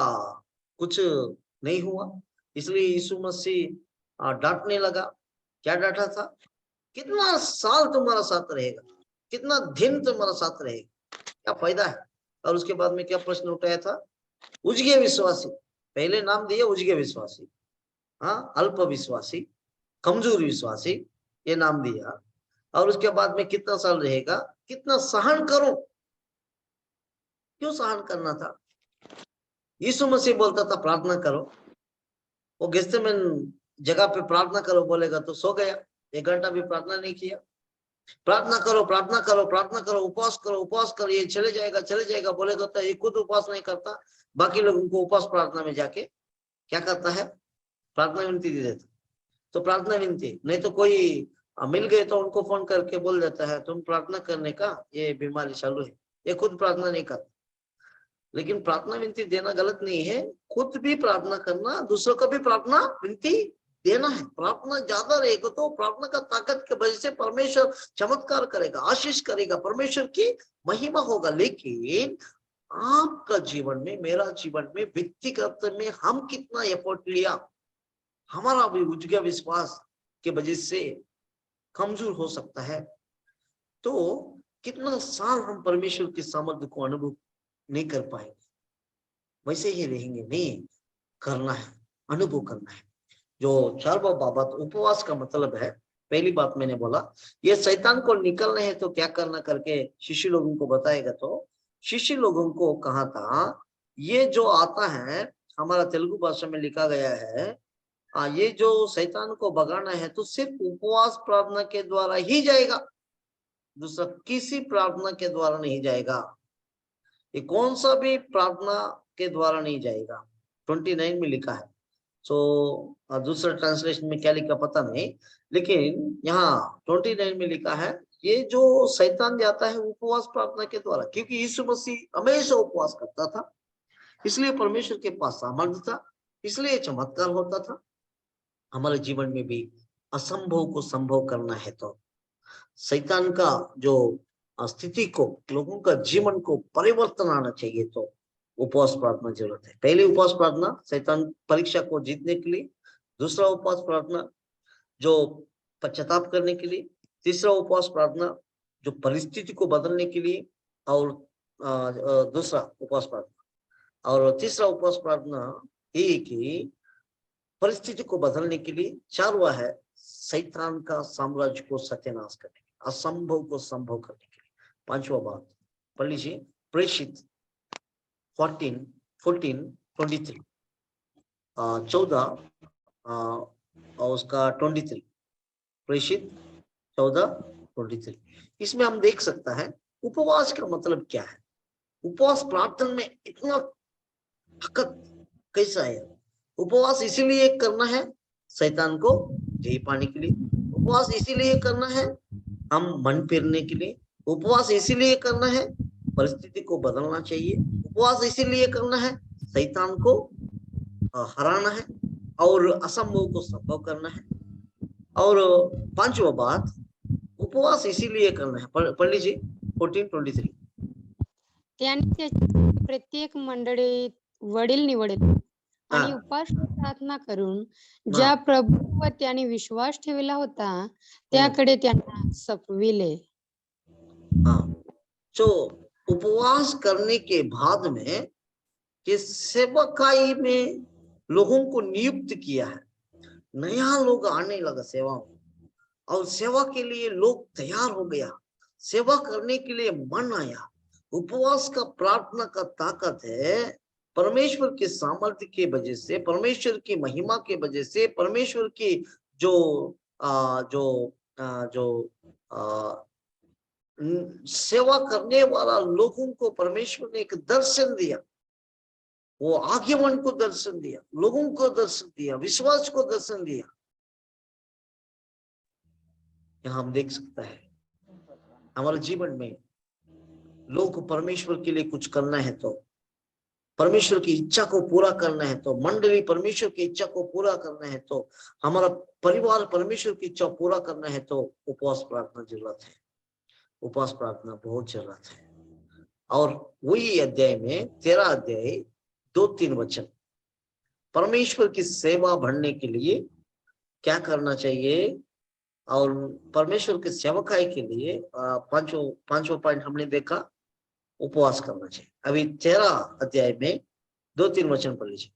Speaker 1: कुछ नहीं हुआ। इसलिए यीशु मसीह डांटने लगा। क्या डांटा था? कितना साल तुम्हारा साथ रहेगा, कितना दिन तुम्हारा साथ रहेगा, क्या फायदा है? और उसके बाद में क्या प्रश्न उठाया था? उजगे विश्वासी, पहले नाम दिया उजगे विश्वासी, अल्प विश्वासी, कमजोर विश्वासी, ये नाम दिया। और उसके बाद में कितना साल रहेगा, कितना सहन करो। क्यों सहन करना था? यीशु मसीह बोलता था प्रार्थना करो, वो गेत्सेमनी जगह पे प्रार्थना करो बोलेगा तो सो गया, 1 घंटा भी प्रार्थना नहीं किया। प्रार्थना करो, प्रार्थना करो, प्रार्थना करो, उपवास करो, उपवास करो, ये चले जाएगा बोलेगा तो ये खुद उपवास नहीं करता, बाकी लोगों को उपवास प्रार्थना में जाके क्या करता है? प्रार्थना विनती दे देता। तो प्रार्थना विनती नहीं तो कोई मिल गए तो उनको फोन करके बोल देता है तुम प्रार्थना करने का ये बीमारी चालू है, ये खुद प्रार्थना नहीं करता। लेकिन प्रार्थना विनती देना गलत नहीं है, खुद भी प्रार्थना करना, दूसरों को भी प्रार्थना विनती देना है। प्रार्थना ज्यादा रहेगा तो प्रार्थना का ताकत के वजह से परमेश्वर चमत्कार करेगा, आशीष करेगा, परमेश्वर की महिमा होगा। लेकिन आपका जीवन में, मेरा जीवन में, व्यक्तिगत में हम कितना एफर्ट लिया, हमारा भी उजगा विश्वास के वजह से कमजोर हो सकता है। तो कितना साल हम परमेश्वर की सामर्थ्य को अनुभव नहीं कर पाएंगे, वैसे ही रहेंगे। नहीं, करना है, अनुभव करना है। जो चारवा बाबत उपवास का मतलब है, पहली बात मैंने बोला ये शैतान को निकलना है तो क्या करना करके शिष्य लोगों को बताएगा। तो शिष्य लोगों को कहा था ये जो आता है, हमारा तेलुगु भाषा में लिखा गया है, ये जो शैतान को भगाना है तो सिर्फ उपवास प्रार्थना के द्वारा ही जाएगा, दूसरा किसी प्रार्थना के द्वारा नहीं जाएगा। ये कौन सा भी प्रार्थना के द्वारा नहीं जाएगा। 29 में लिखा है। सो दूसरा ट्रांसलेशन में क्या लिखा पता नहीं, लेकिन यहाँ 29 में लिखा है ये जो शैतान जाता है उपवास प्रार्थना के द्वारा, क्योंकि यीशु मसीह हमेशा उपवास करता था, इसलिए परमेश्वर के पास सामर्थ्य था। इसलिए चमत्कार होता था। हमारे जीवन में भी असंभव को संभव करना है तो शैतान का जो स्थिति को, लोगों का जीवन को परिवर्तन आना चाहिए तो उपवास प्रार्थना जरूरत है। पहली उपवास प्रार्थना शैतान परीक्षा को जीतने के लिए, दूसरा उपवास प्रार्थना जो पश्चाताप करने के लिए, तीसरा उपवास प्रार्थना जो परिस्थिति को बदलने के लिए, और दूसरा उपवास प्रार्थना और तीसरा उपवास प्रार्थना ये कि परिस्थिति को बदलने के लिए, चारवा है शैतान का साम्राज्य को सत्यानाश करने, असंभव को संभव करने के लिए। पांचवा बात पढ़ लीजिए, प्रेषित 14:23 14 और उसका 23, प्रेषित 14:23। इसमें हम देख सकता है उपवास का मतलब क्या है। उपवास प्रार्थना में इतना ताकत कैसा है। उपवास इसीलिए करना है शैतान को जय पाने के लिए, उपवास इसीलिए करना है हम मन फेरने के लिए, उपवास इसीलिए करना है परिस्थिति को बदलना चाहिए, उपवास इसीलिए करना है शैतान को हराना है और असंभव को संभव करना है। और पांचवा बात उपवास इसीलिए करना है, पढ़ लीजिए 14:23।
Speaker 2: त्याने त्याची प्रत्येक मंडळीत वडील निवडले आणि उपवास प्रार्थना करून ज्या प्रभूवर त्याने विश्वास ठेवला होता त्याकडे त्यांना सपविले।
Speaker 1: जो उपवास करने के बाद में कि सेवकाई में लोगों को नियुक्त किया है, नया लोग आने लगा सेवा में और सेवा के लिए लोग तैयार हो गया, सेवा करने के लिए मन आया। उपवास का प्रार्थना का ताकत है परमेश्वर के सामर्थ्य की वजह से, परमेश्वर की महिमा की वजह से, परमेश्वर की जो सेवा करने वाला लोगों को परमेश्वर ने एक दर्शन दिया, वो आगमन को दर्शन दिया, लोगों को दर्शन दिया, विश्वास को दर्शन दिया। यहां हम देख सकता है हमारे जीवन में लोग परमेश्वर के लिए कुछ करना है तो, परमेश्वर की इच्छा को पूरा करना है तो, मंडली परमेश्वर की इच्छा को पूरा करना है तो, हमारा परिवार परमेश्वर की इच्छा पूरा करना है तो उपवास प्रार्थना जरूरत है। उपवास प्रार्थना बहुत जरूरत है। और वही अध्याय में 13 अध्याय 2-3 वचन परमेश्वर की सेवा बढ़ने के लिए क्या करना चाहिए और परमेश्वर के सेवकाई के लिए पांचों पॉइंट हमने देखा, उपवास करना चाहिए। अभी 13 अध्याय में 2-3 वचन पढ़ लीजिए।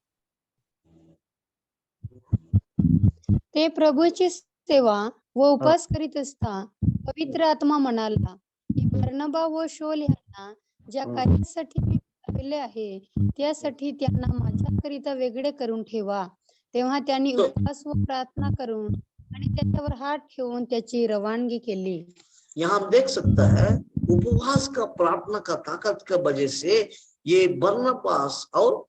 Speaker 2: ते प्रभूची सेवा व उपवास करीत असता पवित्र आत्मा म्हणाला की बर्नबा व शौल यांना ज्या कार्यासाठी मी बोलाविले आहे त्यासाठी त्यांना माझ्याकरिता वेगळे करून ठेवा। तेव्हा त्यांनी उपवास व प्रार्थना करून आणि त्याच्यावर हात ठेवून त्याची रवानगी केली।
Speaker 1: यहाँ हम देख सकता है उपवास का प्रार्थना का ताकत का वजह से ये बरनबास और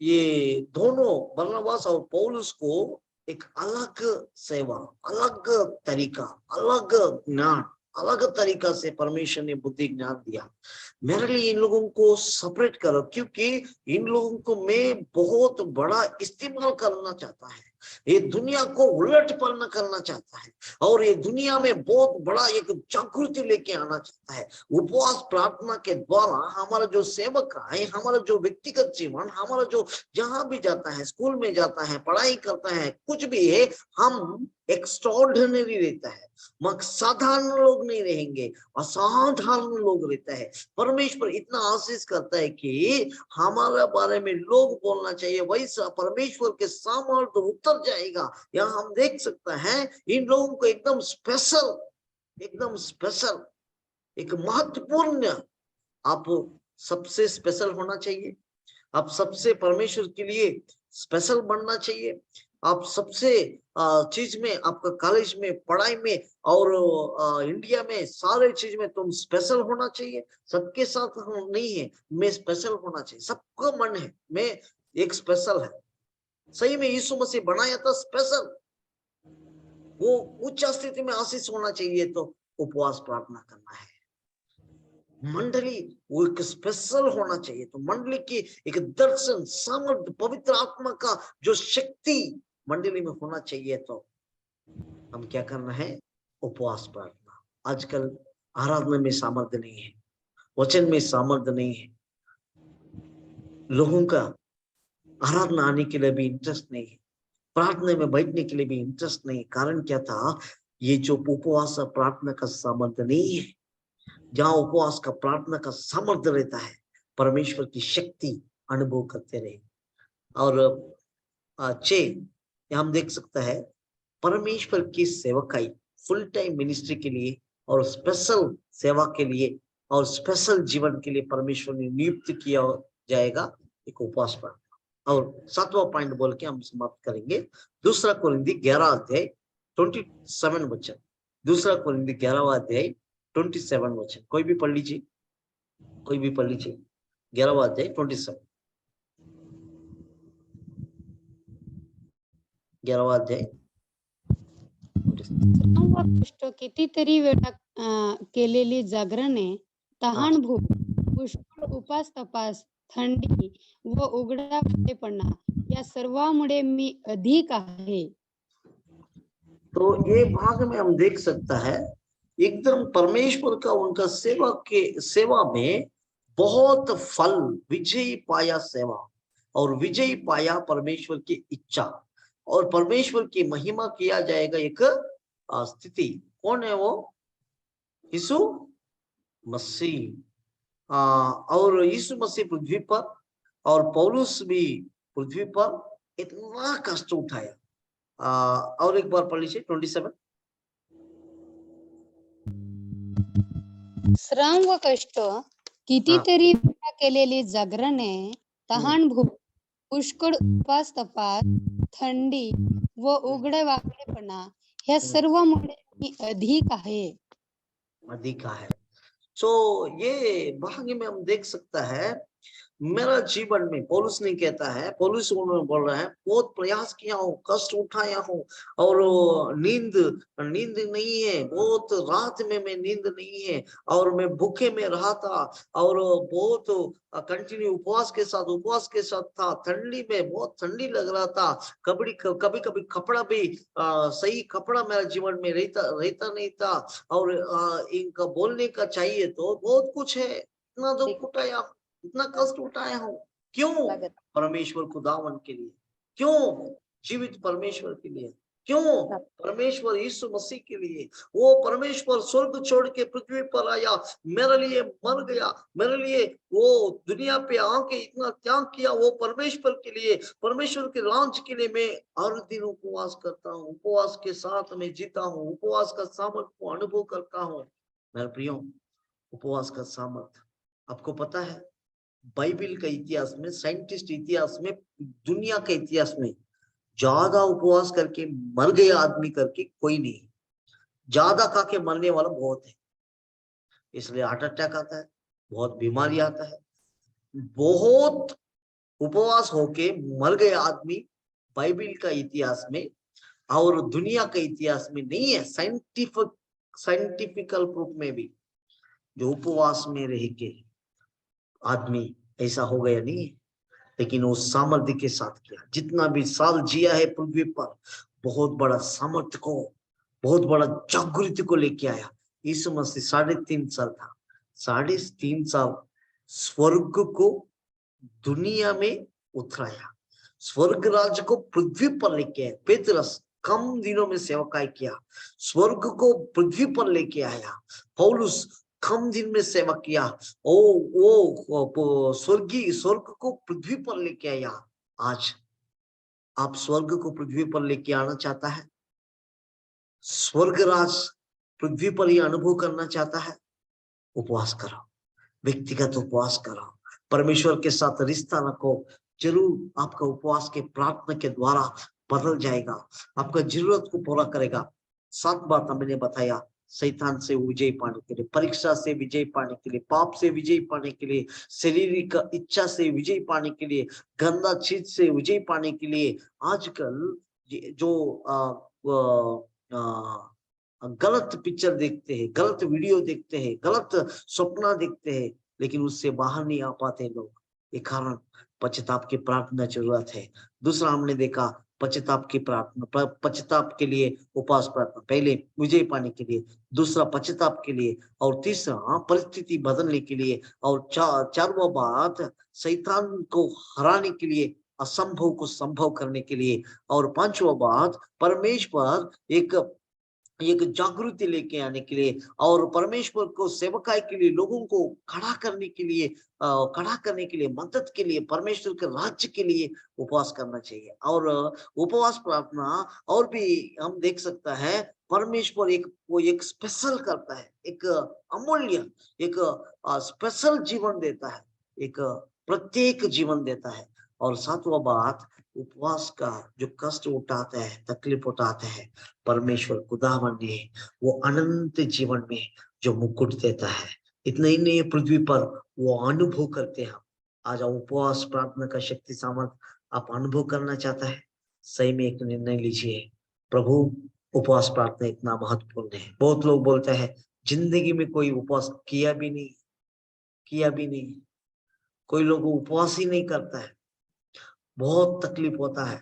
Speaker 1: ये दोनों बरनबास और पौलुस को एक अलग सेवा, अलग तरीका, अलग ज्ञान, अलग तरीका से परमेश्वर ने बुद्धि ज्ञान दिया। मेरे लिए इन लोगों को सेपरेट करो क्योंकि इन लोगों को मैं बहुत बड़ा इस्तेमाल करना चाहता है, ये दुनिया को उलट पलट करना चाहता है और ये दुनिया में बहुत बड़ा एक जागृति लेके आना चाहता है। उपवास प्रार्थना के द्वारा हमारा जो सेवक है, हमारा जो व्यक्तिगत जीवन, हमारा जो जहां भी जाता है, स्कूल में जाता है, पढ़ाई करता है, कुछ भी है, हम एक्स्ट्राऑर्डिनरी रहता है, साधारण लोग नहीं रहेंगे, असाधारण लोग रहता है। परमेश्वर इतना आशीष करता है कि हमारे बारे में लोग बोलना चाहिए वैसा परमेश्वर के सामर्थ्य उतर जाएगा। यहाँ हम देख सकते हैं इन लोगों को एकदम स्पेशल, एक महत्वपूर्ण, आप सबसे स्पेशल होना चाहिए, आप सबसे परमेश्वर के लिए स्पेशल बनना चाहिए, आप सबसे चीज में, आपका कॉलेज में, पढ़ाई में और इंडिया में सारे चीज में तुम स्पेशल होना चाहिए। सबके साथ नहीं है, मैं स्पेशल होना चाहिए, सबका मन है मैं एक स्पेशल है। सही में यीशु मसीह बनाया था स्पेशल, वो उच्च स्थिति में आशीष होना चाहिए तो उपवास प्रार्थना करना है। मंडली वो एक स्पेशल होना चाहिए। तो मंडली की एक दर्शन, सामर्थ्य, पवित्र आत्मा का जो शक्ति मंडली में होना चाहिए। तो हम क्या करना है? उपवास प्रार्थना। आजकल आराधना में सामर्थ्य नहीं है, वचन में सामर्थ्य नहीं है, लोगों का आराधना आने के लिए भी इंटरेस्ट नहीं है, प्रार्थना में बैठने के लिए भी इंटरेस्ट नहीं। कारण क्या था? ये जो उपवास प्रार्थना का सामर्थ्य नहीं है। जहां उपवास का प्रार्थना का सामर्थ्य रहता है, परमेश्वर की शक्ति अनुभव करते रहे। और 6 हम देख सकते हैं, परमेश्वर की सेवकाई, फुल टाइम मिनिस्ट्री के लिए और स्पेशल सेवा के लिए और स्पेशल जीवन के लिए परमेश्वर ने नियुक्त किया जाएगा एक उपवास प्रार्थना। और 7वां पॉइंट बोल के हम समाप्त करेंगे। 2 कोरिन्थी 11 अध्याय 27 वचन। 2 कोरिन्थी 11 अध्याय 27 वचन। कोई भी पढ़ लीजिए, कोई भी पढ़ लीजिए। 11 अध्याय 27, 11 अध्याय
Speaker 2: कष्ट कितीतरी वेळा केलेली जागरणे, तहानभूक, पुष्कळ उपास तपास, थंडी व उघडा वाटेपणा या सर्वांमुळे मी अधिक आहे।
Speaker 1: तो ये भाग में हम देख सकता है, एकदम परमेश्वर का उनका सेवा में बहुत फल, विजय पाया सेवा, और विजय पाया परमेश्वर की इच्छा, और परमेश्वर की महिमा किया जाएगा एक स्थिति। कौन है वो? यीशु मसीह। और यीशु मसीह पृथ्वी पर और पौलुस भी पृथ्वी पर इतना कष्ट उठाया। और एक बार पढ़ लीजिए 27।
Speaker 2: श्रम व कष्ट कितीतरी वेळा केलेली जागरणे, तहानभूक, पुष्कळ उपास तपास, थंडी व उघडे वागडेपणा ह्या सर्वांमुळे मी अधिक आहे।
Speaker 1: अधिक है। सो ये भाग में हम देख सकता है, मेरा जीवन में पौलुस नहीं कहता है, पौलुस उन्होंने बोल रहा है, बहुत प्रयास किया हूँ, कष्ट उठाया हूँ, और नींद नहीं है, बहुत रात में मैं नींद नहीं है, और मैं भूखे में रहा था, और बहुत कंटिन्यू उपवास के साथ था। ठंडी में बहुत ठंडी लग रहा था। कभी कभी कपड़ा भी सही कपड़ा मेरा जीवन में रहता नहीं था। और इनका बोलने का चाहिए तो बहुत कुछ है। इतना दुख उठाया, इतना कष्ट उठाया हूँ। क्यों? परमेश्वर खुदावन के लिए। क्यों? जीवित परमेश्वर के लिए। क्यों? परमेश्वर यीशु मसीह के लिए। वो परमेश्वर स्वर्ग छोड़ के पृथ्वी पर आया, मेरे लिए मर गया, मेरे लिए वो दुनिया पे आके इतना त्याग किया। वो परमेश्वर के लिए, परमेश्वर के राज्य के लिए मैं हर दिन उपवास करता हूँ, उपवास के साथ मैं जीता हूँ, उपवास का सामर्थ्य को अनुभव करता हूँ। मेरे प्रियो, उपवास का सामर्थ्य आपको पता है, बाइबल के इतिहास में, साइंटिस्ट इतिहास में, दुनिया के इतिहास में ज्यादा उपवास करके मर गए आदमी करके कोई नहीं। ज्यादा खा के मरने वाला बहुत है, इसलिए हार्ट अटैक आता है, बहुत बीमारी आता है। बहुत उपवास होके मर गए आदमी बाइबल का इतिहास में और दुनिया के इतिहास में नहीं है। साइंटिफिकल प्रूफ में भी जो उपवास में रह के आदमी ऐसा हो गया नहीं है, लेकिन वो सामर्थ्य के साथ किया। जितना भी साल जिया है पृथ्वी पर, बहुत बड़ा सामर्थ्य को, बहुत बड़ा जागृति को लेके आया। यीशु मसीह 3.5 साल था, 3.5 साल स्वर्ग को दुनिया में उतराया, स्वर्ग राज्य को पृथ्वी पर लेके आया। पेतरस कम दिनों में सेवकाई किया, स्वर्ग को पृथ्वी पर लेके आया। पौलुस कम दिन में सेवा किया, वो स्वर्ग को पृथ्वी पर लेके आया। आज आप स्वर्ग को पृथ्वी पर लेके आना चाहता है, स्वर्ग राज पृथ्वी पर ही अनुभव करना चाहता है, उपवास करो, व्यक्तिगत उपवास करो, परमेश्वर के साथ रिश्ता रखो। जरूर आपका उपवास के प्रार्थना के द्वारा बदल जाएगा, आपका जरूरत को पूरा करेगा। 7 बात मैंने बताया, शैतान से विजय पाने के लिए, परीक्षा से विजय पाने के लिए, पाप से विजय पाने के लिए, शारीरिक इच्छा से विजय पाने के लिए, गंदा चीज से विजय पाने के लिए। आजकल जो गलत पिक्चर देखते हैं, गलत वीडियो देखते हैं, गलत सपना देखते हैं, लेकिन उससे बाहर नहीं आ पाते लोग। ये कारण पश्चाताप की प्रार्थना जरूरत है। दूसरा हमने देखा पश्चाताप की प्रार्थना, पश्चाताप के लिए उपवास प्रार्थना, पहले विजय पाने के लिए, दूसरा पश्चाताप के लिए, और तीसरा परिस्थिति बदलने के लिए, और चारवा बात शैतान को हराने के लिए, असंभव को संभव करने के लिए, और पांचवा बात परमेश्वर एक जागृति लेके आने के लिए, और परमेश्वर को सेवकाई के लिए, लोगों को खड़ा करने के लिए, मदद के लिए, परमेश्वर के राज्य के लिए उपवास करना चाहिए। और उपवास प्रार्थना और भी हम देख सकता है, परमेश्वर वो एक स्पेशल करता है, एक अमूल्य, एक स्पेशल जीवन देता है, एक प्रत्येक जीवन देता है। और सातवां बात, उपवास का जो कष्ट उठाता है, तकलीफ उठाता है, परमेश्वर खुदावन ने वो अनंत जीवन में जो मुकुट देता है। इतना ही नहीं, पृथ्वी पर वो अनुभव करते हैं। आज उपवास प्रार्थना का शक्ति सामर्थ आप अनुभव करना चाहता है, सही में एक निर्णय लीजिए, प्रभु उपवास प्रार्थना इतना महत्वपूर्ण है। बहुत लोग बोलते हैं जिंदगी में कोई उपवास किया भी नहीं, कोई लोग उपवास ही नहीं करता है, बहुत तकलीफ होता है,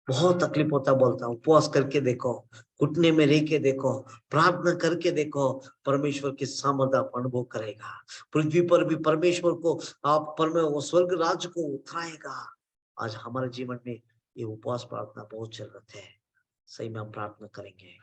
Speaker 1: बोलता हूँ उपवास करके देखो, घुटने में रह के देखो, प्रार्थना करके देखो, परमेश्वर की सामर्थ आप अनुभव करेगा। पृथ्वी पर भी परमेश्वर को आप स्वर्ग राज्य को उतराएगा। आज हमारे जीवन में ये उपवास प्रार्थना बहुत जरूरत है। सही में हम प्रार्थना करेंगे।